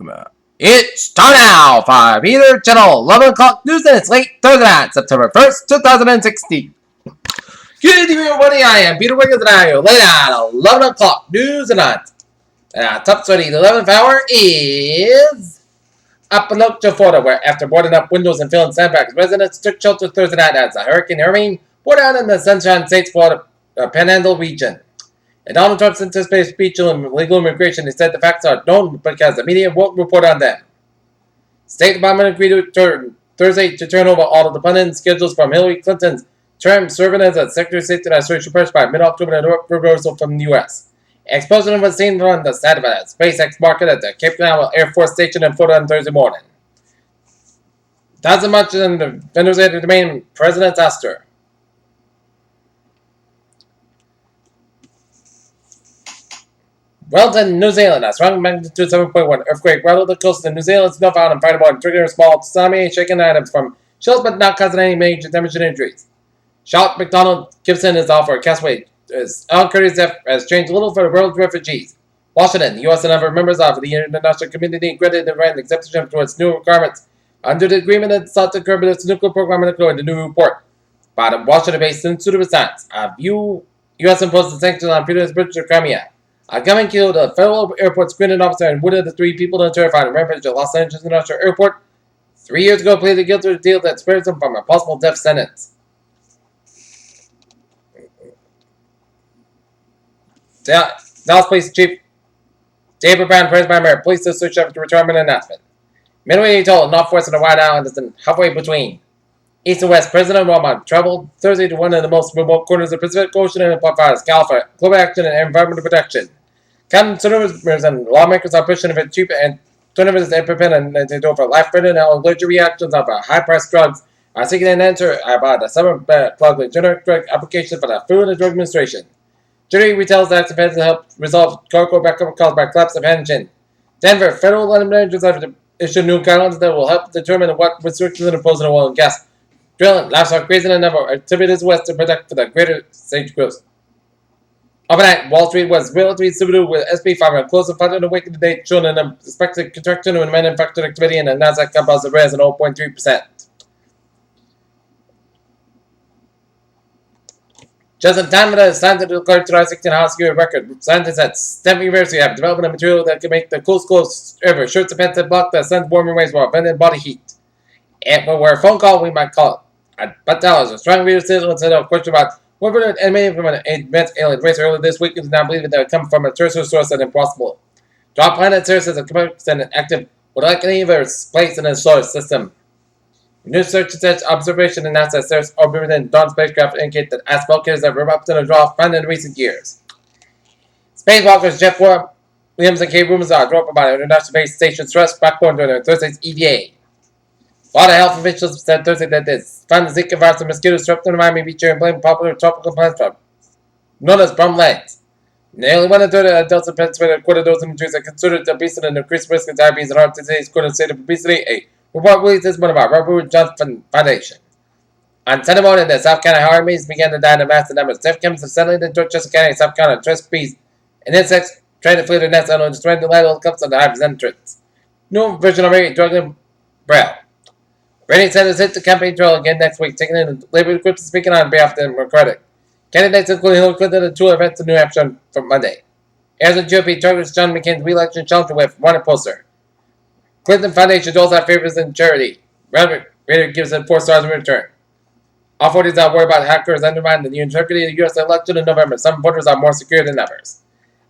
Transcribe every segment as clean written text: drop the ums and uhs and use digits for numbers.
Come on. It's time now for Peter Channel 11 o'clock news, and it's late Thursday night, September 1st, 2016. Good evening, everybody. I am Peter Wiggins, and I will lay down 11 o'clock news tonight. Top 20, the 11th hour is Apalachia, Florida, where after boarding up windows and filling sandbags, residents took shelter Thursday night as a Hurricane Hermine poured down in the Sunshine State's Florida Panhandle region. In Donald Trump's anticipated speech on legal immigration, he said the facts are known because the media won't report on them. State Department agreed to Thursday to turn over all of the pundit schedules from Hillary Clinton's term serving as a Secretary of State to the social press by mid-October and a reversal from the U.S. Ex-President was seen on the side of a SpaceX market at the Cape Canaveral Air Force Station in Florida on Thursday morning. That's as much as the vendors had to remain, President asked her. Wellington, New Zealand, a strong magnitude 7.1 earthquake rattled the coast of New Zealand's North Island Friday morning, triggering a small tsunami and shaking items from shells but not causing any major damage and injuries. Charlotte McDonald Gibson is off for a castaway. Alan Curtis' death has changed little for the world's refugees. Washington, the U.S. and other members of the international community granted Iran exemption to its new requirements under the agreement that sought to curb its nuclear program in the new report by the Washington-based Institute of Science. U.S. imposed the sanctions on Peter's Bridge to Crimea. A gunman killed a federal airport screening officer and wounded the three people in a terrifying rampage at Los Angeles International Airport 3 years ago, pleaded guilty to a deal that spares him from a possible death sentence. Dallas Police Chief David Brown praised by Mayor Police to search after retirement announcement. Midway told Northwest and the White Island is halfway between East and West. President Obama traveled Thursday to one of the most remote corners of the Pacific Ocean and provides California global action and environmental protection. Consumers and lawmakers are pushing for cheap and alternatives to EpiPen and to for life-threatening and allergic reactions of high-priced drugs are seeking an answer about the summer plug with generic drug application for the Food and Drug Administration. Jury retails that defense to help resolve cargo backup caused by collapse of engine. Denver, federal legislators have issued new guidelines that will help determine what restrictions are imposed on oil and gas drilling. Livestock grazing and other activities west to protect for the greater sage growth. Overnight, Wall Street was relatively subdued with SP 500 close to 500 week to date, showing an expected contraction in manufacturing activity and the Nasdaq Composite rise in 0.3%. Just in time for the scientists to declare 2016 House Year record, scientists at Stanford University have developed a material that can make the coolest clothes ever. Shirts and pants that block the sun's warming rays while preventing body heat. And when we're a phone call, we might call it. But tell us, a strong reader said a question about whether an enemy from an advanced alien race earlier this week is now believing that it come from a terrestrial source that is impossible. Draw planet Earth as a competent and active would likely have its place in the solar system. New search and observation and NASA Earth's orbit and dawn spacecraft indicate that ice bulkheads have erupted and draw found in recent years. Spacewalkers Jeff Williams and Kay Rooms are dropped by the International Space Station thrust backbone during Thursday's EVA. Water health officials said Thursday that they found the Zika virus and mosquitoes trapped in the Miami Beach area and blamed popular tropical plants known as bromeliads. Nearly 1/3 of adults in Pennsylvania, a quarter dozen injuries are considered obesity and increased risk of diabetes and heart disease, according to the state of obesity. A report released this morning by Robert Johnson Foundation. On Sunday morning, the South Carolina armies began to die in massive numbers. Death comes settling in Dorchester County, South Carolina, trust bees and insects trying to flee their nests and destroying the light cups on the hive's entrance. New version of a drug braille. Rating centers hit the campaign trail again next week, taking in labor groups speaking on behalf of the Democratic. Candidates including Hillary Clinton at two events in New Hampshire from Monday. Arizona GOP targets John McCain's re-election challenge with one poster. Clinton Foundation doles out favors in charity. Rater gives it 4 stars in return. Authorities are worried about hackers undermining the integrity of the U.S. election in November. Some voters are more secure than others.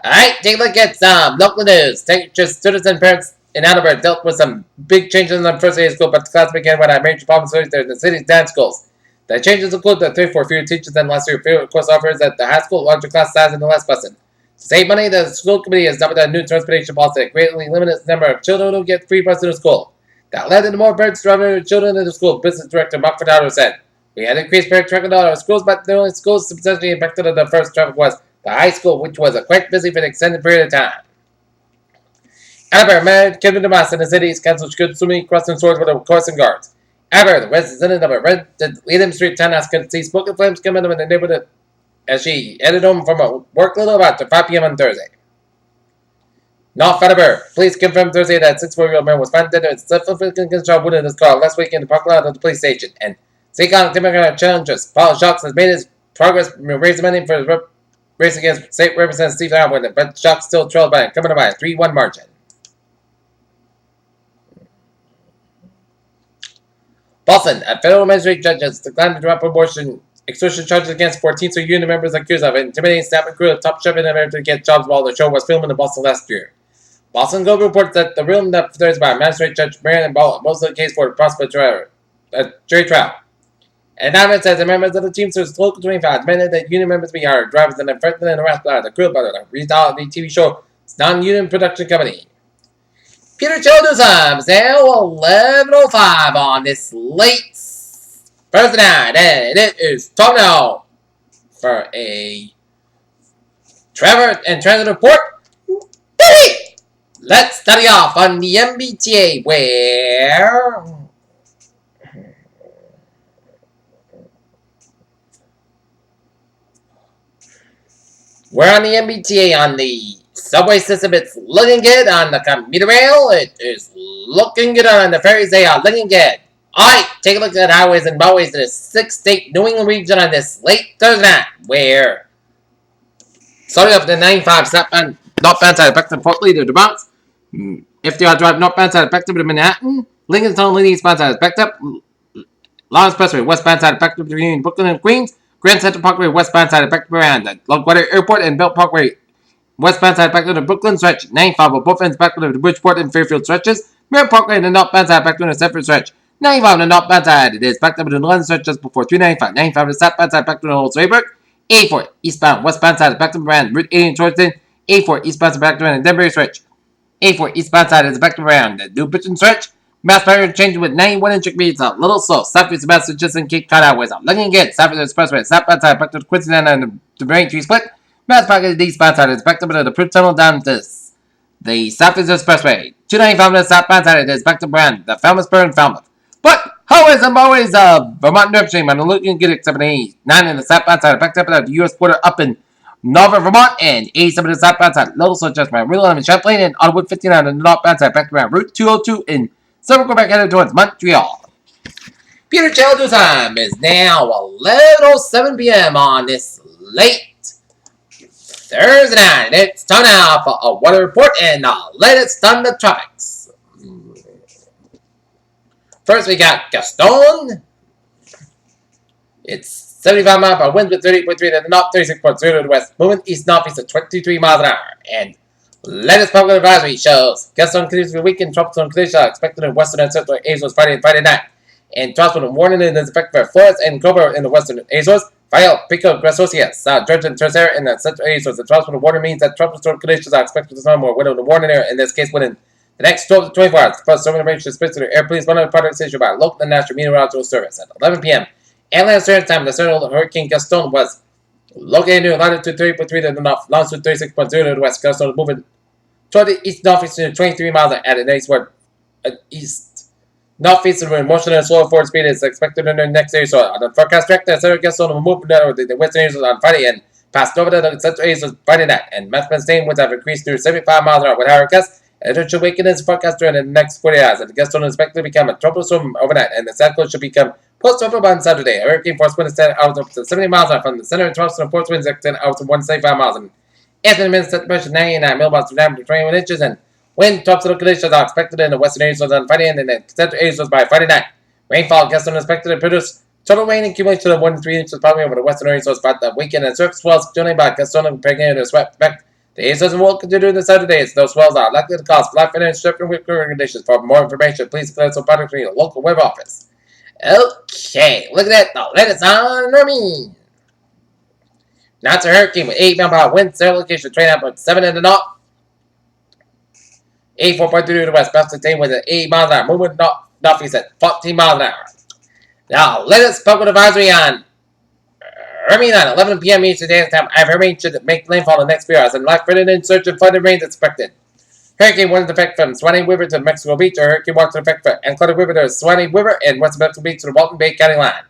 Alright, take a look at some local news. Just students and parents in Attleboro dealt with some big changes in the first day of school, but the class began when a major problem faced in the city's dance schools. The changes include the 3 for fewer teachers than last year, fewer course offers at the high school, larger class size in the last lesson. To save money, the school committee has adopted a new transportation policy that greatly limits the number of children who get free buses to school. That led to more parents driving their children into school, Business Director Mark Furtado said. We had increased parent traffic at our schools, but the only schools substantially impacted at the first traffic was the high school, which was quite busy for an extended period of time. However, Mayor Kevin DeMoss in the city has canceled good swimming crossing swords with the crossing guards. However, the resident of a rented Leadham Street townhouse could see smoke and flames coming in the neighborhood as she headed home from a work little about 5 p.m. on Thursday. Not Fediver. Please confirm Thursday that 6-4-year-old man was found dead in a significant gunshot wound in his car last week in the parking lot of the police station. And Seacon Democratic Challengers Paul Shocks has made his progress raising money for his race against State Representative Steve Alwyn, but Shocks still trailed by coming by a 3-1 margin. Boston, a federal magistrate judge has declined to drop abortion extortion charges against 14 union members accused of intimidating staff and crew of Top Chef in America to get jobs while the show was filmed in Boston last year. Boston Globe reports that the ruling that Thursday by Magistrate Judge Marion Ball most of the case for the prosecutor jury trial. And announcement says the members of the Teamsters Local 25 demanded that union members be hired drivers and threatened and harassed by the crew by the reality TV show non-union production company. Peter Childers is now 11:05 on this late Thursday night, and it is time now for a Trevor and Transit report. Baby! Let's study off on the MBTA where we're on the MBTA on the subway system. It's looking good on the commuter rail. It is looking good on the ferries. They are looking good. Alright, take a look at highways and byways in the 6-state New England region on this late Thursday night, where starting off the 95 northbound side effective Fort Lee to the Bronx. If they are driving northbound side effective to Manhattan, Lincolnstown Lee eastbound side effective, Lawrence Expressway westbound side effective to Union, Brooklyn and Queens, Grand Central Parkway westbound side effective around the LaGuardia Airport and Belt Parkway westbound side effective to Brooklyn stretch, 95 of both ends back to the Bridgeport and Fairfield stretches, Mirror Parkway and the northbound side effective to the Sanford stretch, 95 on the northbound side, it is back up to the London stretch just before 395, 95 on the southbound side back to the Old Swayburg, 84 eastbound westbound side back to around Route 80 in Georgetown, 84 eastbound back to around the Denver stretch, 84 eastbound side is back to around the New Britain stretch, Mass Barrier changing with 91 inch speeds a little slow, southeast Massachusetts and Cape Cod highways up, looking good, southeast expressway, southbound side back to the Quincy and the Brain Tree split, Mass Barrier the eastbound side is back to the Prip Tunnel down to the southeast expressway, 295 on the southbound side is back to around the Falmouth and Falmouth. But always and always, Vermont Nerve Stream, and looking good except for 89 in the southbound side, back up at the U.S. border up in Northern Vermont, and 87 in the southbound side, Little Slow Adjustment, Real 11 Champlain, and Onwood 59 in the northbound side, back around Route 202 in Silver Quebec headed towards Montreal. Peter Childers time is now 11:07 p.m. on this late Thursday night. It's time now for a weather report and the latest on the tropics. First, we got Gaston. It's 75 miles per hour, winds with 38.3 to the north, 36.0 to the west, moving east-northeast at 23 miles an hour. And latest public advisory shows Gaston continues to be weak and tropical conditions are expected in western and central Azores Friday and Friday night. And tropical warning is effective for Flores and Cobra in the western Azores, Fayal, Pico, Grasocia, South Georgia, and Tercera in the central Azores. The tropical warning means that tropical storm conditions are expected to storm more within the warning area, in this case within the next 12 to 24 hours. First, storming range is split to the air police, one of the products issued by local and national meteorological service at 11 p.m. Atlanta Standard Time, the central Hurricane Gaston was located near latitude 30.3 to the north, longitude 36.0 to the west. Gaston is moving toward the east northeast to 23 miles at an eastward east northeast with motion and slow forward speed is expected in the next day. So on the forecast track, the central Gaston will move to the western Azores on Friday and pass over to the central Azores Friday night. And maximum staying winds have increased to 75 miles an hour with higher gusts. And it should weaken its forecast during the next 40 hours. And the Gaston is expected to become a tropical storm overnight, and the cyclone should become post-tropical by Saturday. A hurricane force wind is 10 out to 70 miles an hour from the center of Charleston, force winds 10 out to 175 miles. And after the minutes, pressure 99 millimeters to 21 inches, and wind tropical conditions are expected in the western Azores on Friday and in the central Azores by Friday night. Rainfall Gaston is expected to produce total rain accumulation of 1 to 3 inches probably over the western Azores by the weekend, and surface swells generally by Gaston and pregnant to swept back. The Azores will continue to Saturday. Those swells are likely to cause flat and surfing with conditions. For more information, please consult products from your local web office. Okay, look at that though. Let us on me. Now it's a hurricane with 8 miles per hour winds. Their location train out with 7 in the north. 84.3 to the west. Best contained with 8 miles an hour. Moving northeast at 14 miles an hour. Now, let us public advisory on Hurricane at 11 p.m. Eastern Daylight Time. I have hurricane should make landfall in the next few hours, and life written in search of flooded rains expected. Hurricane warning effect from Swanee River to Mexico Beach, or hurricane warning effect from Ancona River to Swanee River and West Mexico Beach to the Walton Bay County line.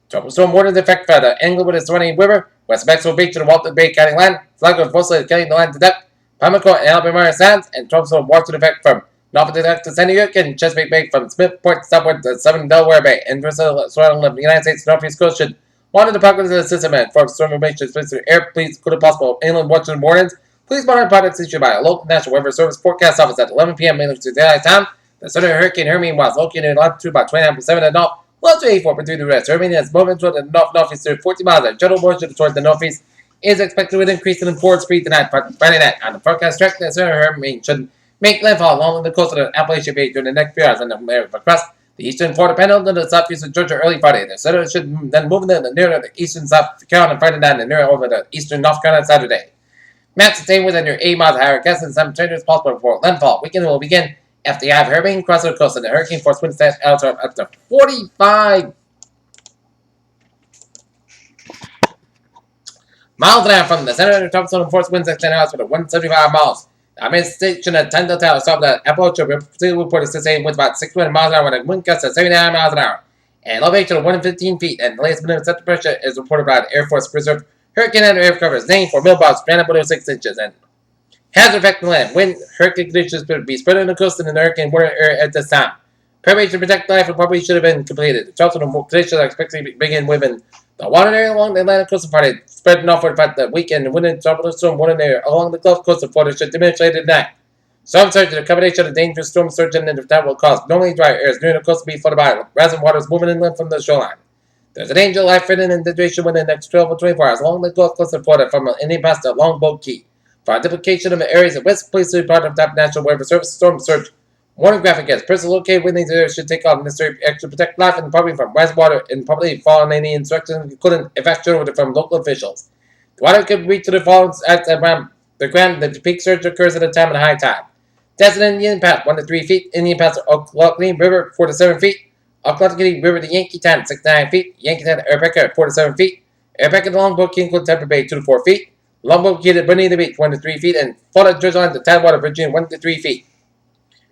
Tropical storm warning effect for the Englewood and Swanee River, West Mexico Beach to the Walton Bay County line. Flag of mostly the county line to depth. Pamlico and Albemarle Sands, and tropical waters effect from North Atlantic to San Diego and Chesapeake Bay from Smith Point southward to southern Delaware Bay. And Brazil, surrounding the United States Northeast coast should monitor the progress of the system and for storm information, especially air, please, could have possible inland watches and warnings. Please monitor products issued by a local National Weather Service forecast office at 11 p.m. Mainland to daylight time. The southern hurricane Hermine was located in latitude about 29.7 at north, latitude 84.3 to the west. Hermine has movement toward the north-northeast to 40 miles and general motion towards the northeast is expected with increase in forward speed tonight, Friday night. On the forecast track, the southern hurricane should make landfall along the coast of the Appalachian Bay during the next few hours and across the eastern Florida Panhandle to the southeast of Georgia early Friday. The southern should then move in the near the eastern South Carolina Friday night and near over the eastern North Carolina Saturday. Max sustain within your 8 miles of higher gusts and some changes possible before landfall. Weekend will begin after you have hurricane cross the coast and the hurricane force wind stands out up to 45 miles an hour from the center of the tropical zone force winds extend out to 175 miles. The main station at 10 Delta south of the Appalachia reported 6 a.m. with about 600 miles an hour with a wind gust of 79 miles an hour. And elevation of 115 feet and the latest minimum center pressure is reported by the Air Force Reserve Hurricane Under Aircraft is named for Millbox, stranded below 6 inches and has affected the land. Wind hurricane conditions will be spread on the coast and in the hurricane water area at this time. Preparation to protect life probably should have been completed. The tropical conditions are expected to begin within the water area along the Atlantic coast of Friday, spread northward throughout the weekend. The wind and tropical storm water area along the Gulf Coast of Florida should diminish later tonight. Storm surge, the combination of dangerous storm surge and that will cause normally dry areas near the coast to be flooded by rising waters moving inland from the shoreline. There's a danger of life-threatening situation within the next 12 or 24 hours along the Gulf Coast of Florida from Indian Pass to Longboat Key. For identification of the areas of risk, please see part of the National Weather Service storm surge warning graphic as persons located within these areas should take all necessary action to protect life and property from rising water and probably following any instructions including evacuation from local officials. The water could reach to the falls at around the ground. The peak surge occurs at a time of high tide. Desert Indian Pass 1 to 3 feet. Indian Pass to Oklahoma River 4 to 7 feet. Oklahoma River to Yankee Town 6 to 9 feet. Yankee Town to Airpecker 4 to 7 feet. Airpecker to Longboat Key include Tampa Bay 2 to 4 feet. Longboat Key to Bonita Beach 1 to 3 feet. And Florida Georgia Line to Tidewater Virginia 1 to 3 feet.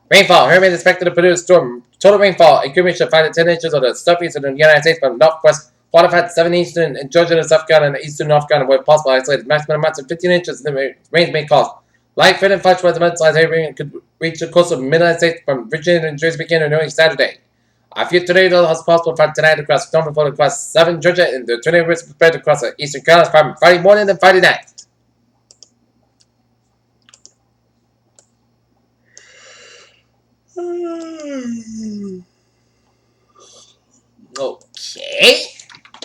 Rainfall. Hermine is expected to produce storm. Total rainfall accumulation of 5 to 10 inches of the southeast of the United States from northwest Florida at 7 eastern and Georgia to South Carolina and eastern North Carolina where possible isolated. Maximum amounts of 15 inches. The rains may cause light, thin, and fluctuating mudslides. Heavy rain could reach the coast of the Mid-United States from Virginia and Jersey beginning early Saturday. A few tornadoes possible from tonight across northern Florida, across southern Georgia, and the tornado risk spread across the eastern Carolinas from Friday morning and Friday night. Okay,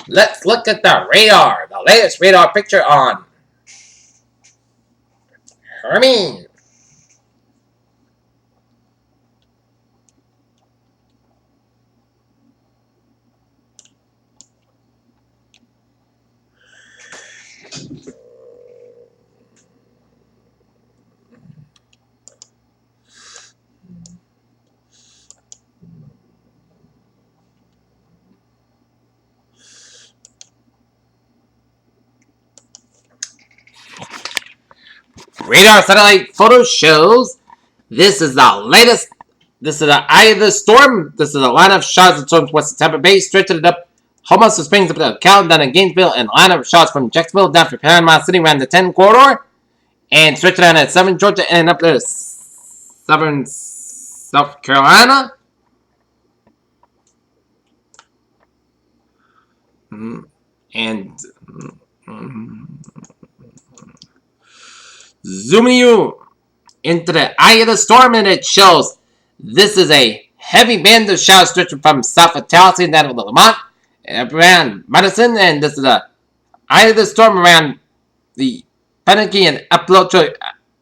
let's look at the radar. The latest radar picture on Hermine. Radar satellite photo shows this is the latest. This is the eye of the storm. This is a line of shots that storms west of Tampa Bay, stretching it up almost to Springs up to Cal, down to Gainesville, and line of shots from Jacksonville down to Panama City around the 10 corridor, and stretching down at 7 Georgia and up to southern South Carolina. And zooming you into the eye of the storm, and it shows this is a heavy band of showers stretching from south of Tallahassee down to Lamont and around Madison, and this is the eye of the storm around the Panicky and Appalachia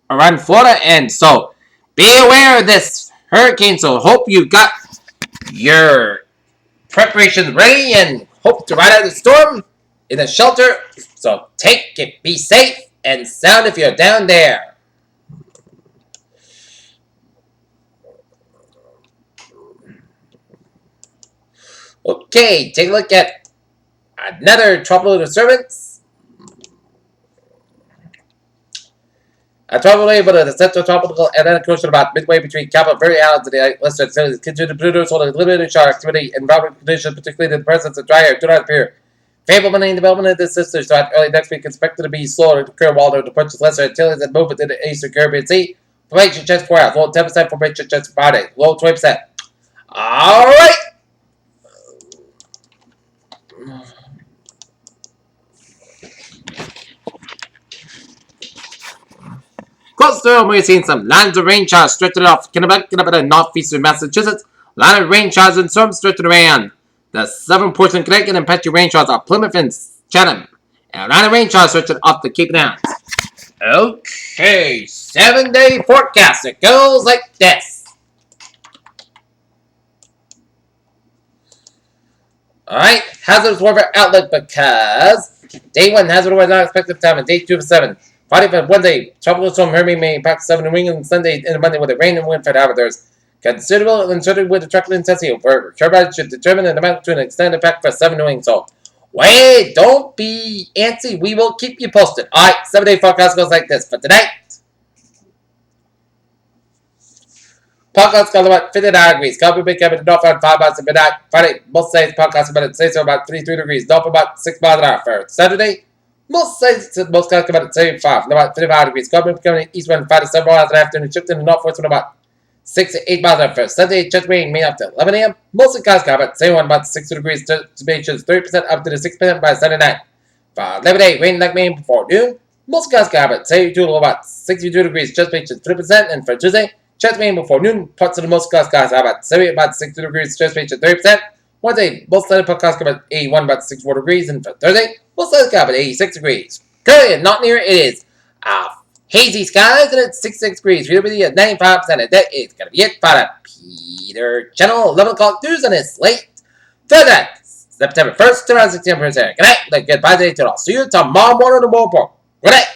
around Florida, and so be aware of this hurricane. So hope you got your preparations ready and hope to ride out the storm in a shelter. So take it, be safe and sound if you're down there. Okay, take a look at another tropical disturbance. A tropical wave of the central tropical Atlantic Ocean about midway between Cape Verde Islands and the Western Continent continue to produce only limited shower activity and environmental conditions, particularly the presence of dry air, do not appear Favorable in development of the sisters throughout early next week expected to be slower to occur while the purchase lesser Antilles and move within the Eastern Caribbean Sea. Formation just 4 hours. Low 10% formation just Friday. Low 20%. Alright! Close to home, we're seeing some lines of rain showers stretching off Kennebec, and northeastern Massachusetts. Line of rain showers and storms stretching around the southern portion of Connecticut and patchy rain showers off Plymouth and Chatham. And line of rain showers stretching off the Cape Downs. Okay, 7-day forecast. It goes like this. Alright, hazardous weather outlook because day 1, hazardous weather not expected time, and day 2 of 7. Friday for Wednesday, tropical storm Hermie may impact 7 New England. Sunday and Monday with a rain and wind for however there's considerable uncertainty with the tropical intensity over turbines should determine the amount to an extended impact for 7 New England. So, wait, don't be antsy. We will keep you posted. Alright, 7-day forecast goes like this. For tonight, podcast got about 59 degrees. Copy Big Cabin North on 5 miles at midnight. Friday, most days podcast about say so about 33 degrees. North about 6 miles an hour. For Saturday, most days most guys come out at 75, about 55 degrees. Copy becoming east wind 5 to 7 miles an afternoon. Shifting to northwest wind about 6 to 8 miles an hour. For Sunday, just rain may up to 11 a.m. Mostly guys come out 71 about 60 degrees. Temperatures 30% up to the 6% by Sunday night. For 11 a.m. rain like rain before noon. Most guys come out 72 about 62 degrees. Just temperatures 3%. And for Tuesday, just rain before noon. Parts of the most guys have about 70 about 60 degrees. Just temperature 30%. Wednesday, most sunny podcast come at 81 about 64 degrees. And for Thursday, most sunny come at 86 degrees. Currently, not near it is hazy skies and it's 66 degrees. Humidity at 95%. And that is going to be it for the Peter Channel 11 o'clock news on this late Thursday, September 1st, 2016. Good night. Goodbye today to all. See you tomorrow morning on the World Report. Good night.